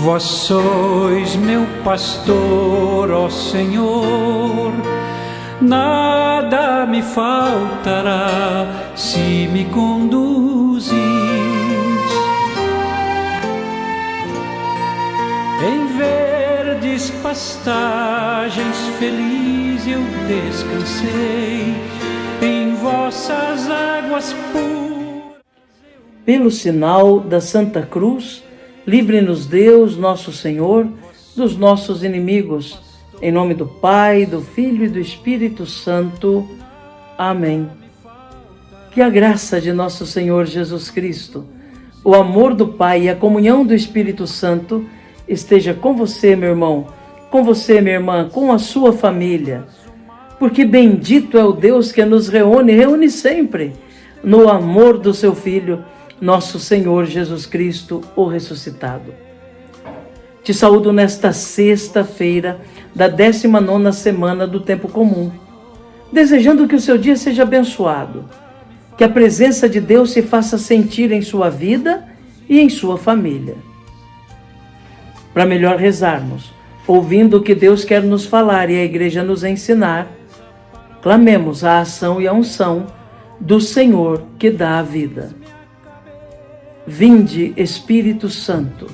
Vós sois meu pastor, ó Senhor, nada me faltará se me conduzis. Em verdes pastagens feliz eu descansei, em vossas águas puras. Pelo sinal da Santa Cruz, livre-nos Deus, nosso Senhor, dos nossos inimigos. Em nome do Pai, do Filho e do Espírito Santo. Amém. Que a graça de nosso Senhor Jesus Cristo, o amor do Pai e a comunhão do Espírito Santo esteja com você, meu irmão, com você, minha irmã, com a sua família. Porque bendito é o Deus que nos reúne sempre no amor do seu Filho, nosso Senhor Jesus Cristo, o ressuscitado. Te saúdo nesta sexta-feira da 19ª semana do Tempo Comum, desejando que o seu dia seja abençoado, que a presença de Deus se faça sentir em sua vida e em sua família. Para melhor rezarmos, ouvindo o que Deus quer nos falar e a Igreja nos ensinar, clamemos a ação e a unção do Senhor que dá a vida. Vinde, Espírito Santo,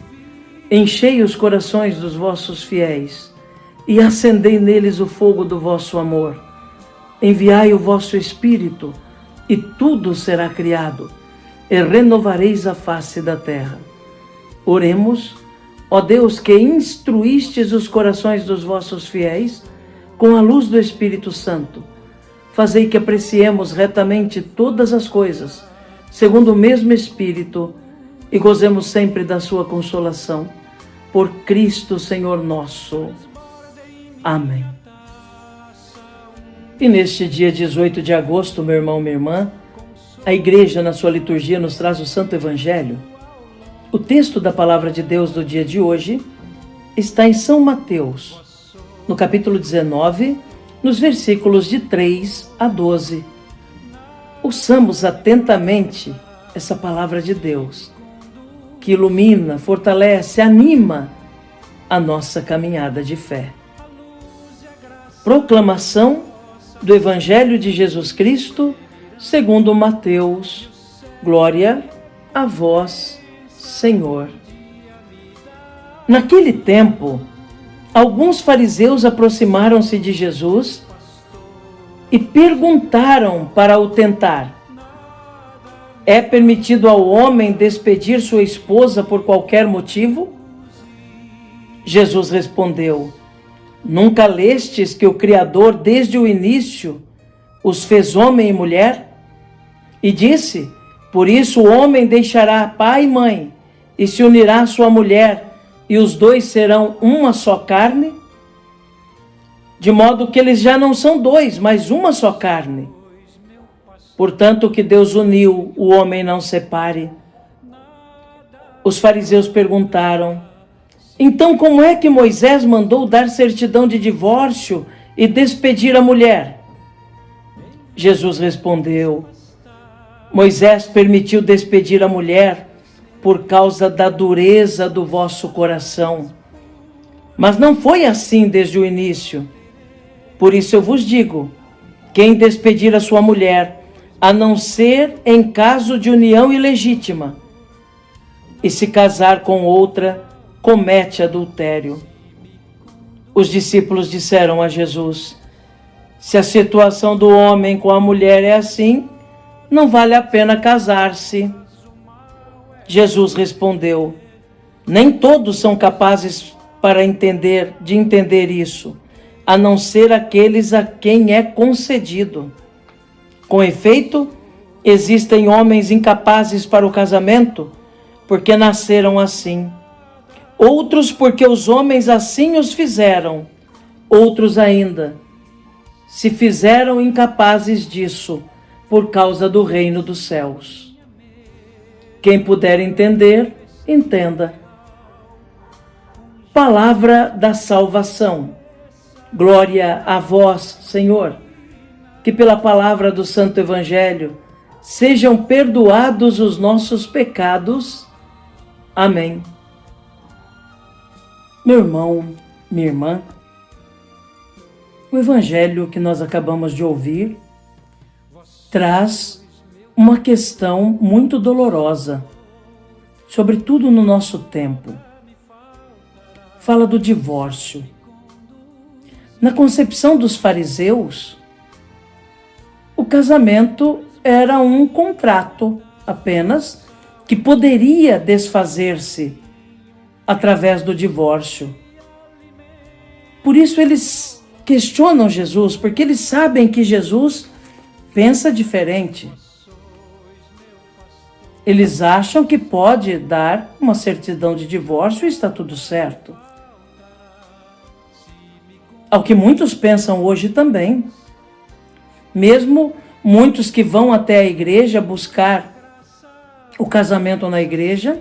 enchei os corações dos vossos fiéis e acendei neles o fogo do vosso amor. Enviai o vosso Espírito e tudo será criado e renovareis a face da terra. Oremos. Ó Deus, que instruístes os corações dos vossos fiéis com a luz do Espírito Santo, fazei que apreciemos retamente todas as coisas, segundo o mesmo Espírito, e gozemos sempre da sua consolação. Por Cristo, Senhor nosso. Amém. E neste dia 18 de agosto, meu irmão, minha irmã, a Igreja, na sua liturgia, nos traz o Santo Evangelho. O texto da Palavra de Deus do dia de hoje está em São Mateus, no capítulo 19, nos versículos de 3 a 12. Ouçamos atentamente essa Palavra de Deus, que ilumina, fortalece, anima a nossa caminhada de fé. Proclamação do Evangelho de Jesus Cristo, segundo Mateus. Glória a vós, Senhor. Naquele tempo, alguns fariseus aproximaram-se de Jesus e perguntaram para o tentar: é permitido ao homem despedir sua esposa por qualquer motivo? Jesus respondeu: nunca lestes que o Criador desde o início os fez homem e mulher? E disse: por isso o homem deixará pai e mãe e se unirá à sua mulher, e os dois serão uma só carne? De modo que eles já não são dois, mas uma só carne. Portanto, o que Deus uniu, o homem não separe. Os fariseus perguntaram: então como é que Moisés mandou dar certidão de divórcio e despedir a mulher? Jesus respondeu: Moisés permitiu despedir a mulher por causa da dureza do vosso coração. Mas não foi assim desde o início. Por isso eu vos digo: quem despedir a sua mulher, a não ser em caso de união ilegítima, e se casar com outra, comete adultério. Os discípulos disseram a Jesus: se a situação do homem com a mulher é assim, não vale a pena casar-se. Jesus respondeu: nem todos são capazes de entender isso, a não ser aqueles a quem é concedido. Com efeito, existem homens incapazes para o casamento, porque nasceram assim. Outros porque os homens assim os fizeram. Outros ainda se fizeram incapazes disso, por causa do reino dos céus. Quem puder entender, entenda. Palavra da salvação. Glória a vós, Senhor. Que pela palavra do Santo Evangelho sejam perdoados os nossos pecados. Amém. Meu irmão, minha irmã, o evangelho que nós acabamos de ouvir traz uma questão muito dolorosa, sobretudo no nosso tempo. Fala do divórcio. Na concepção dos fariseus, o casamento era um contrato apenas que poderia desfazer-se através do divórcio. Por isso eles questionam Jesus, porque eles sabem que Jesus pensa diferente. Eles acham que pode dar uma certidão de divórcio e está tudo certo. Ao que muitos pensam hoje também. Mesmo muitos que vão até a igreja buscar o casamento na igreja,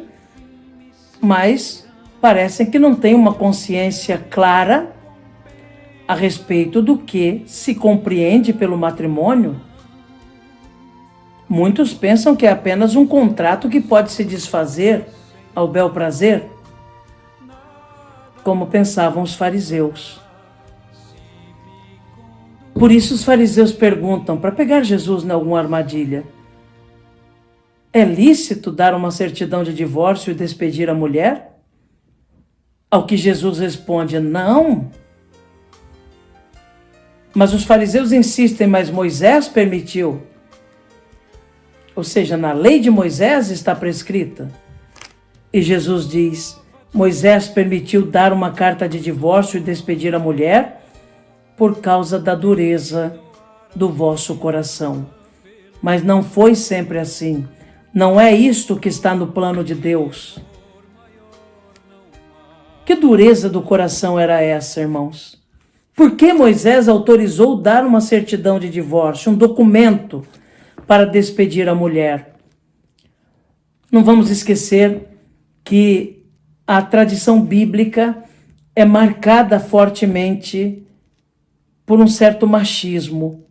mas parecem que não têm uma consciência clara a respeito do que se compreende pelo matrimônio. Muitos pensam que é apenas um contrato que pode se desfazer ao bel prazer, como pensavam os fariseus. Por isso os fariseus perguntam, para pegar Jesus em alguma armadilha: é lícito dar uma certidão de divórcio e despedir a mulher? Ao que Jesus responde: não. Mas os fariseus insistem, mas Moisés permitiu. Ou seja, na lei de Moisés está prescrita. E Jesus diz: Moisés permitiu dar uma carta de divórcio e despedir a mulher por causa da dureza do vosso coração. Mas não foi sempre assim. Não é isto que está no plano de Deus. Que dureza do coração era essa, irmãos? Por que Moisés autorizou dar uma certidão de divórcio, um documento para despedir a mulher? Não vamos esquecer que a tradição bíblica é marcada fortemente por um certo machismo.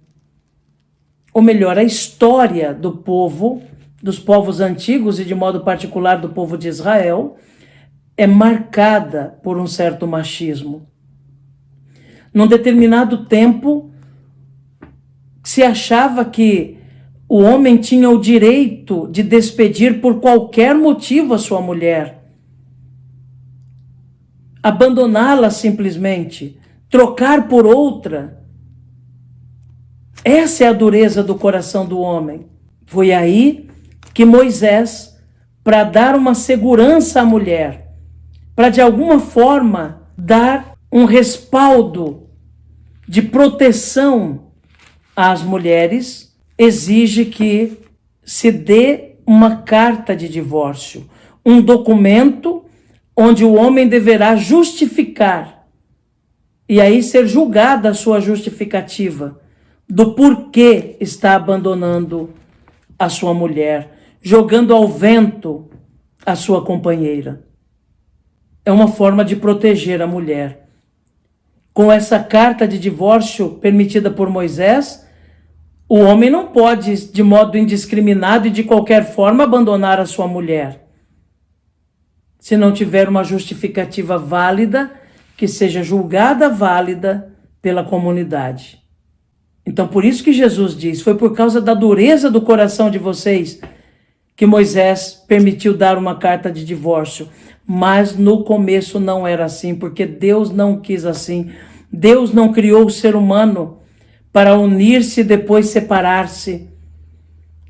Ou melhor, a história do povo, dos povos antigos e de modo particular do povo de Israel, é marcada por um certo machismo. Num determinado tempo, se achava que o homem tinha o direito de despedir por qualquer motivo a sua mulher, abandoná-la simplesmente, trocar por outra. Essa é a dureza do coração do homem. Foi aí que Moisés, para dar uma segurança à mulher, para de alguma forma dar um respaldo de proteção às mulheres, exige que se dê uma carta de divórcio, um documento onde o homem deverá justificar, e aí ser julgada a sua justificativa do porquê está abandonando a sua mulher, jogando ao vento a sua companheira. É uma forma de proteger a mulher. Com essa carta de divórcio permitida por Moisés, o homem não pode, de modo indiscriminado e de qualquer forma, abandonar a sua mulher, se não tiver uma justificativa válida, que seja julgada válida pela comunidade. Então, por isso que Jesus diz: foi por causa da dureza do coração de vocês que Moisés permitiu dar uma carta de divórcio. Mas no começo não era assim, porque Deus não quis assim. Deus não criou o ser humano para unir-se e depois separar-se.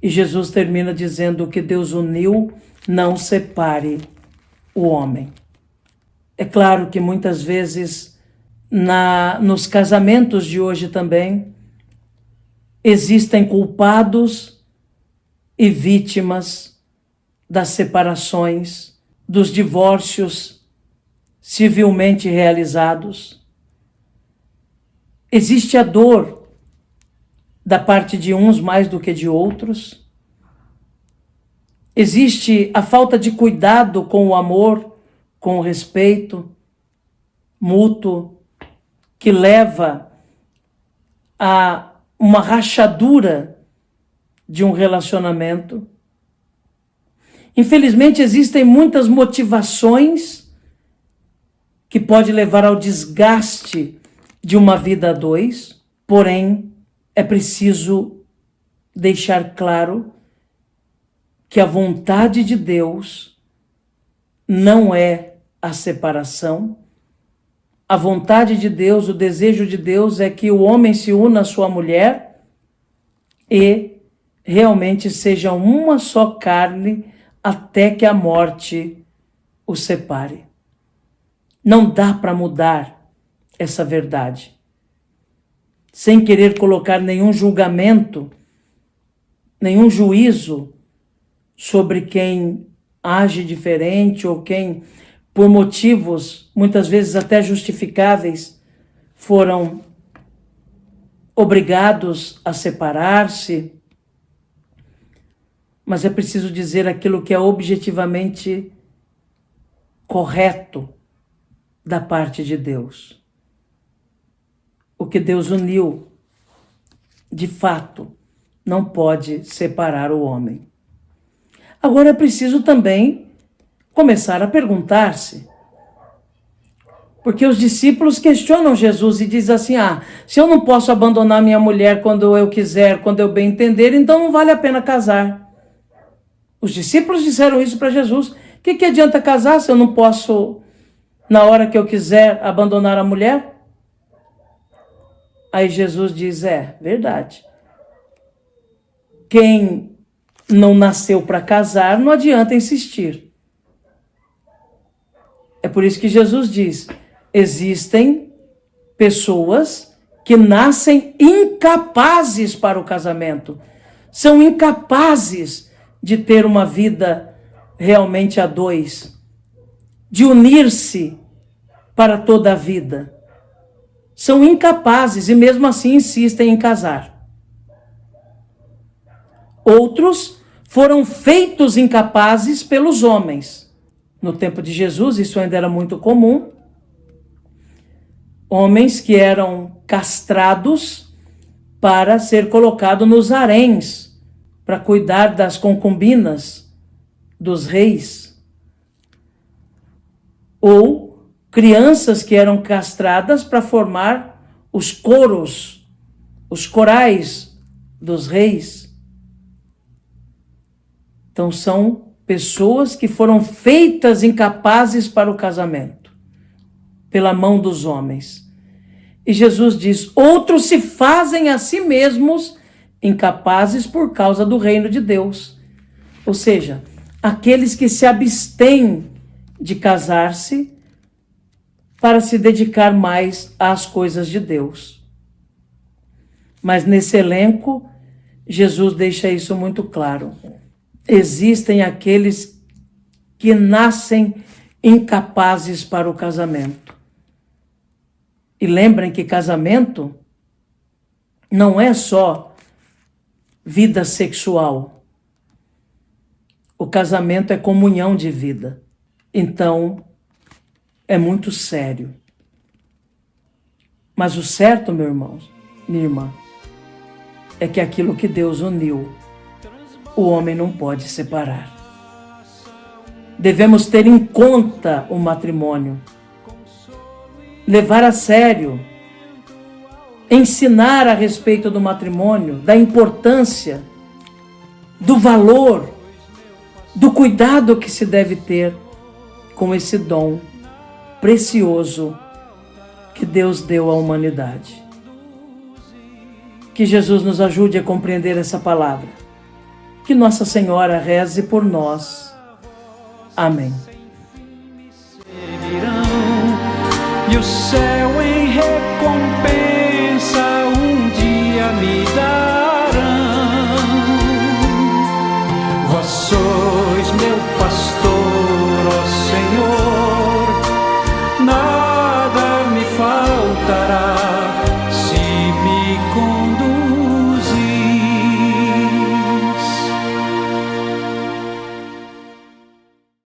E Jesus termina dizendo: que Deus uniu, não separe o homem. É claro que muitas vezes nos casamentos de hoje também existem culpados e vítimas das separações, dos divórcios civilmente realizados. Existe a dor da parte de uns mais do que de outros. Existe a falta de cuidado com o amor, com o respeito mútuo, que leva a uma rachadura de um relacionamento. Infelizmente, existem muitas motivações que pode levar ao desgaste de uma vida a dois, porém é preciso deixar claro que a vontade de Deus não é a separação. A vontade de Deus, o desejo de Deus é que o homem se una à sua mulher e realmente sejam uma só carne até que a morte os separe. Não dá para mudar essa verdade. Sem querer colocar nenhum julgamento, nenhum juízo sobre quem age diferente ou quem, por motivos muitas vezes até justificáveis, foram obrigados a separar-se. Mas é preciso dizer aquilo que é objetivamente correto da parte de Deus. O que Deus uniu, de fato, não pode separar o homem. Agora é preciso também começar a perguntar-se, porque os discípulos questionam Jesus e dizem assim: se eu não posso abandonar minha mulher quando eu quiser, quando eu bem entender, então não vale a pena casar. Os discípulos disseram isso para Jesus. O que adianta casar se eu não posso, na hora que eu quiser, abandonar a mulher? Aí Jesus diz: verdade. Quem não nasceu para casar, não adianta insistir. É por isso que Jesus diz: existem pessoas que nascem incapazes para o casamento. São incapazes de ter uma vida realmente a dois, de unir-se para toda a vida. São incapazes e mesmo assim insistem em casar. Outros foram feitos incapazes pelos homens. No tempo de Jesus, isso ainda era muito comum. Homens que eram castrados para ser colocado nos haréns, para cuidar das concubinas dos reis. Ou crianças que eram castradas para formar os coros, os corais dos reis. Então são pessoas que foram feitas incapazes para o casamento, pela mão dos homens. E Jesus diz: outros se fazem a si mesmos incapazes por causa do reino de Deus. Ou seja, aqueles que se abstêm de casar-se para se dedicar mais às coisas de Deus. Mas nesse elenco, Jesus deixa isso muito claro. Existem aqueles que nascem incapazes para o casamento. E lembrem que casamento não é só vida sexual. O casamento é comunhão de vida. Então, é muito sério. Mas o certo, meu irmão, minha irmã, é que aquilo que Deus uniu, o homem não pode separar. Devemos ter em conta o matrimônio, levar a sério, ensinar a respeito do matrimônio, da importância, do valor, do cuidado que se deve ter com esse dom precioso que Deus deu à humanidade. Que Jesus nos ajude a compreender essa palavra. Que Nossa Senhora reze por nós. Amém. E o céu em recompensa